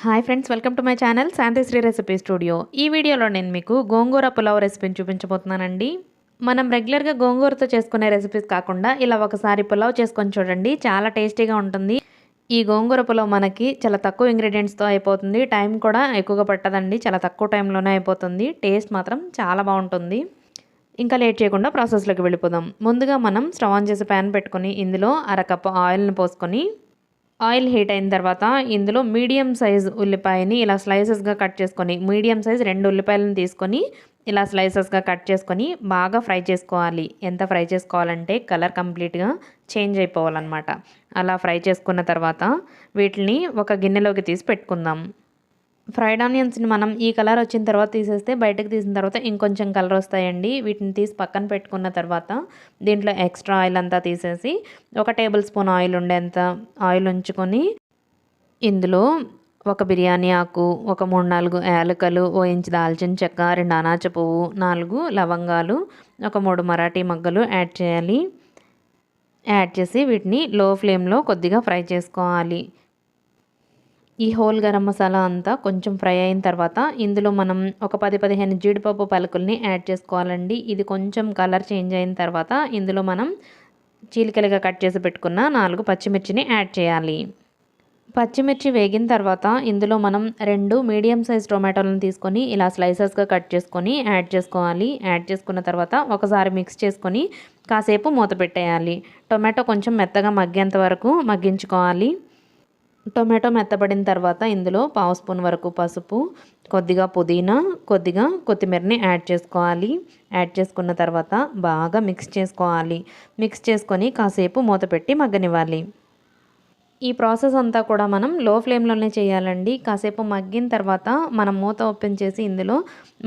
Hi friends, welcome to my channel Shantisri recipe studio. ఈ వీడియోలో నేను మీకు గోంగూర పులావ్ రెసిపీని చూపించబోతున్నానండి. మనం రెగ్యులర్గా గోంగూరతో చేసుకునే రెసిపీస్ కాకుండా ఇలా ఒకసారి పులావ్ చేసుకొని చూడండి, చాలా టేస్టీగా ఉంటుంది. ఈ గోంగూర పులావ్ మనకి చాలా తక్కువ ఇంగ్రీడియంట్స్తో అయిపోతుంది. టైం కూడా ఎక్కువగా పట్టదండి, చాలా తక్కువ టైంలోనే అయిపోతుంది. టేస్ట్ మాత్రం చాలా బాగుంటుంది. ఇంకా లేట్ చేయకుండా ప్రాసెస్లోకి వెళ్ళిపోదాం. ముందుగా మనం స్టవ్ ఆన్ చేసి ప్యాన్ పెట్టుకొని ఇందులో అరకప్పు ఆయిల్ని పోసుకొని ఆయిల్ హీట్ అయిన తర్వాత ఇందులో మీడియం సైజ్ ఉల్లిపాయని ఇలా స్లైసెస్గా కట్ చేసుకొని, మీడియం సైజ్ 2 ఉల్లిపాయలను తీసుకొని ఇలా స్లైసెస్గా కట్ చేసుకొని బాగా ఫ్రై చేసుకోవాలి. ఎంత ఫ్రై చేసుకోవాలంటే కలర్ కంప్లీట్గా చేంజ్ అయిపోవాలన్నమాట. అలా ఫ్రై చేసుకున్న తర్వాత వీటిని ఒక గిన్నెలోకి తీసి పెట్టుకుందాం. ఫ్రైడ్ ఆనియన్స్ని మనం ఈ కలర్ వచ్చిన తర్వాత తీసేస్తే బయటకు తీసిన తర్వాత ఇంకొంచెం కలర్ వస్తాయండి. వీటిని తీసి పక్కన పెట్టుకున్న తర్వాత దీంట్లో ఎక్స్ట్రా ఆయిల్ అంతా తీసేసి 1 టేబుల్ స్పూన్ ఆయిల్ ఉండేంత ఆయిల్ ఉంచుకొని ఇందులో ఒక బిర్యానీ ఆకు, ఒక 3-4 యాలకులు, ఓ ఇంచు దాల్చిన చెక్క, 2 అనాచి పువ్వు, 4 లవంగాలు, ఒక 3 మరాఠీ మొగ్గలు యాడ్ చేయాలి. యాడ్ చేసి వీటిని లో ఫ్లేమ్లో కొద్దిగా ఫ్రై చేసుకోవాలి. ఈ హోల్ గరం మసాలా అంతా కొంచెం ఫ్రై అయిన తర్వాత ఇందులో మనం ఒక 10-15 జీడిపప్పు పలుకుల్ని యాడ్ చేసుకోవాలండి. ఇది కొంచెం కలర్ చేంజ్ అయిన తర్వాత ఇందులో మనం చీలికలుగా కట్ చేసి పెట్టుకున్న 4 పచ్చిమిర్చిని యాడ్ చేయాలి. పచ్చిమిర్చి వేగిన తర్వాత ఇందులో మనం 2 మీడియం సైజ్ టొమాటోలను తీసుకొని ఇలా స్లైసెస్గా కట్ చేసుకొని యాడ్ చేసుకోవాలి. యాడ్ చేసుకున్న తర్వాత ఒకసారి మిక్స్ చేసుకొని కాసేపు మూత పెట్టేయాలి. టొమాటో కొంచెం మెత్తగా మగ్గేంత వరకు మగ్గించుకోవాలి. టొమాటో మెత్తబడిన తర్వాత ఇందులో 1/2 స్పూన్ వరకు పసుపు, కొద్దిగా పుదీనా, కొద్దిగా కొత్తిమీరని యాడ్ చేసుకోవాలి. యాడ్ చేసుకున్న తర్వాత బాగా మిక్స్ చేసుకోవాలి. మిక్స్ చేసుకొని కాసేపు మూత పెట్టి మగ్గనివ్వాలి. ఈ ప్రాసెస్ అంతా కూడా మనం లో ఫ్లేమ్లోనే చేయాలండి. కాసేపు మగ్గిన తర్వాత మనం మూత ఓపెన్ చేసి ఇందులో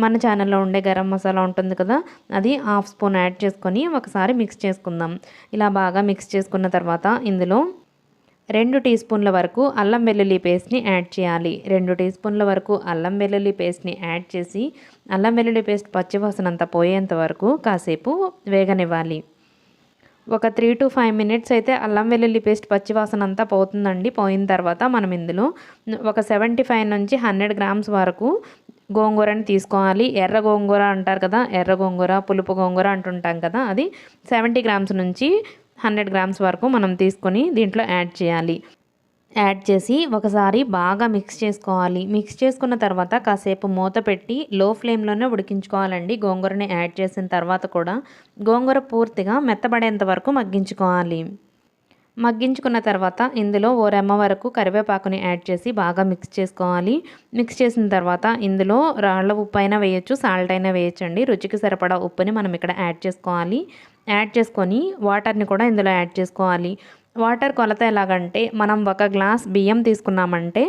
మన ఛానల్లో ఉండే గరం మసాలా ఉంటుంది కదా, అది 1/2 స్పూన్ యాడ్ చేసుకొని ఒకసారి మిక్స్ చేసుకుందాం. ఇలా బాగా మిక్స్ చేసుకున్న తర్వాత ఇందులో 2 టీ స్పూన్ల వరకు అల్లం వెల్లుల్లి పేస్ట్ని యాడ్ చేయాలి. 2 టీ స్పూన్ల వరకు అల్లం వెల్లుల్లి పేస్ట్ని యాడ్ చేసి అల్లం వెల్లుల్లి పేస్ట్ పచ్చివాసన అంతా పోయేంత వరకు కాసేపు వేగనివ్వాలి. ఒక 3 to 5 మినిట్స్ అయితే అల్లం వెల్లుల్లి పేస్ట్ పచ్చివాసన అంతా పోతుందండి. పోయిన తర్వాత మనం ఇందులో ఒక 75 నుంచి 100 గ్రామ్స్ వరకు గోంగూరని తీసుకోవాలి. ఎర్ర గోంగూర అంటారు కదా, ఎర్ర గోంగూర, పులుపు గోంగూర అంటుంటాం కదా, అది 70 గ్రామ్స్ నుంచి 100 గ్రామ్స్ వరకు మనం తీసుకొని దీంట్లో యాడ్ చేయాలి. యాడ్ చేసి ఒకసారి బాగా మిక్స్ చేసుకోవాలి. మిక్స్ చేసుకున్న తర్వాత కాసేపు మూత పెట్టి లో ఫ్లేమ్లోనే ఉడికించుకోవాలండి. గోంగూరని యాడ్ చేసిన తర్వాత కూడా గోంగూర పూర్తిగా మెత్తబడేంత వరకు మగ్గించుకోవాలి. మగ్గించుకున్న తర్వాత ఇందులో ఓ రెమ్మ వరకు కరివేపాకుని యాడ్ చేసి బాగా మిక్స్ చేసుకోవాలి. మిక్స్ చేసిన తర్వాత ఇందులో రాళ్ళ ఉప్పు అయినా వేయచ్చు, సాల్ట్ అయినా వేయచ్చండి. రుచికి సరిపడా ఉప్పుని మనం ఇక్కడ యాడ్ చేసుకోవాలి. యాడ్ చేసుకొని వాటర్ని కూడా ఇందులో యాడ్ చేసుకోవాలి. వాటర్ కొలత ఎలాగంటే మనం 1 గ్లాస్ బియ్యం తీసుకున్నామంటే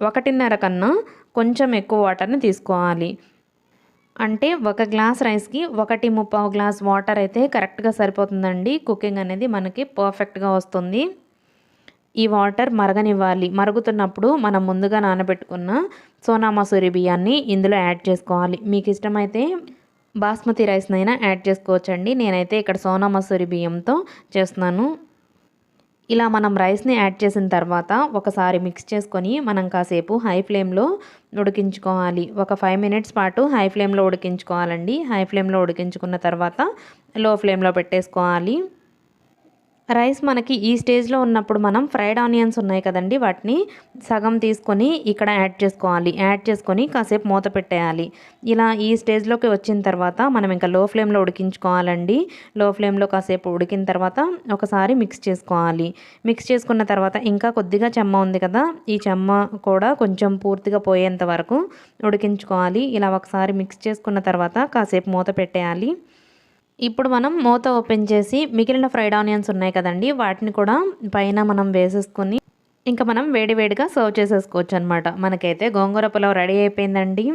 1.5 కన్నా కొంచెం ఎక్కువ వాటర్ని తీసుకోవాలి. అంటే 1 గ్లాస్ రైస్కి 1.75 గ్లాస్ వాటర్ అయితే కరెక్ట్గా సరిపోతుందండి. కుకింగ్ అనేది మనకి పర్ఫెక్ట్గా వస్తుంది. ఈ వాటర్ మరగనివ్వాలి. మరుగుతున్నప్పుడు మనం ముందుగా నానబెట్టుకున్న సోనా మసూరి బియ్యాన్ని ఇందులో యాడ్ చేసుకోవాలి. మీకు ఇష్టమైతే బాస్మతి రైస్నైనా యాడ్ చేసుకోవచ్చండి. నేనైతే ఇక్కడ సోనా మసూరి బియ్యంతో చేస్తున్నాను. ఇలా మనం రైస్ని యాడ్ చేసిన తర్వాత ఒకసారి మిక్స్ చేసుకొని మనం కాసేపు హై ఫ్లేమ్లో ఉడికించుకోవాలి. ఒక 5 మినిట్స్ పాటు హై ఫ్లేమ్లో ఉడికించుకోవాలండి. హై ఫ్లేమ్లో ఉడికించుకున్న తర్వాత లో ఫ్లేమ్లో పెట్టేసుకోవాలి. రైస్ మనకి ఈ స్టేజ్లో ఉన్నప్పుడు మనం ఫ్రైడ్ ఆనియన్స్ ఉన్నాయి కదండి, వాటిని సగం తీసుకొని ఇక్కడ యాడ్ చేసుకోవాలి. యాడ్ చేసుకొని కాసేపు మూత పెట్టేయాలి. ఇలా ఈ స్టేజ్లోకి వచ్చిన తర్వాత మనం ఇంకా లో ఫ్లేమ్లో ఉడికించుకోవాలండి. లో ఫ్లేమ్లో కాసేపు ఉడికిన తర్వాత ఒకసారి మిక్స్ చేసుకోవాలి. మిక్స్ చేసుకున్న తర్వాత ఇంకా కొద్దిగా చెమ్మ ఉంది కదా, ఈ చెమ్మ కూడా కొంచెం పూర్తిగా పోయేంత వరకు ఉడికించుకోవాలి. ఇలా ఒకసారి మిక్స్ చేసుకున్న తర్వాత కాసేపు మూత పెట్టేయాలి. ఇప్పుడు మనం మూత ఓపెన్ చేసి మిగిలిన ఫ్రైడ్ ఆనియన్స్ ఉన్నాయి కదండి, వాటిని కూడా పైన మనం వేసేసుకొని ఇంకా మనం వేడివేడిగా సర్వ్ చేసేసుకోవచ్చు అనమాట. మనకైతే గోంగూర పులావ్ రెడీ అయిపోయిందండి.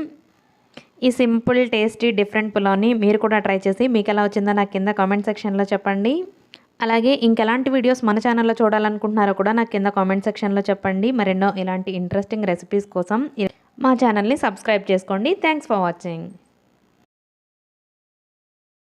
ఈ సింపుల్ టేస్టీ డిఫరెంట్ పులావ్ని మీరు కూడా ట్రై చేసి మీకు ఎలా వచ్చిందో నాకు కింద కామెంట్ సెక్షన్లో చెప్పండి. అలాగే ఇంకెలాంటి వీడియోస్ మన ఛానల్లో చూడాలనుకుంటున్నారో కూడా నాకు కింద కామెంట్ సెక్షన్లో చెప్పండి. మరెన్నో ఇలాంటి ఇంట్రెస్టింగ్ రెసిపీస్ కోసం మా ఛానల్ని సబ్స్క్రైబ్ చేసుకోండి. Thanks for watching.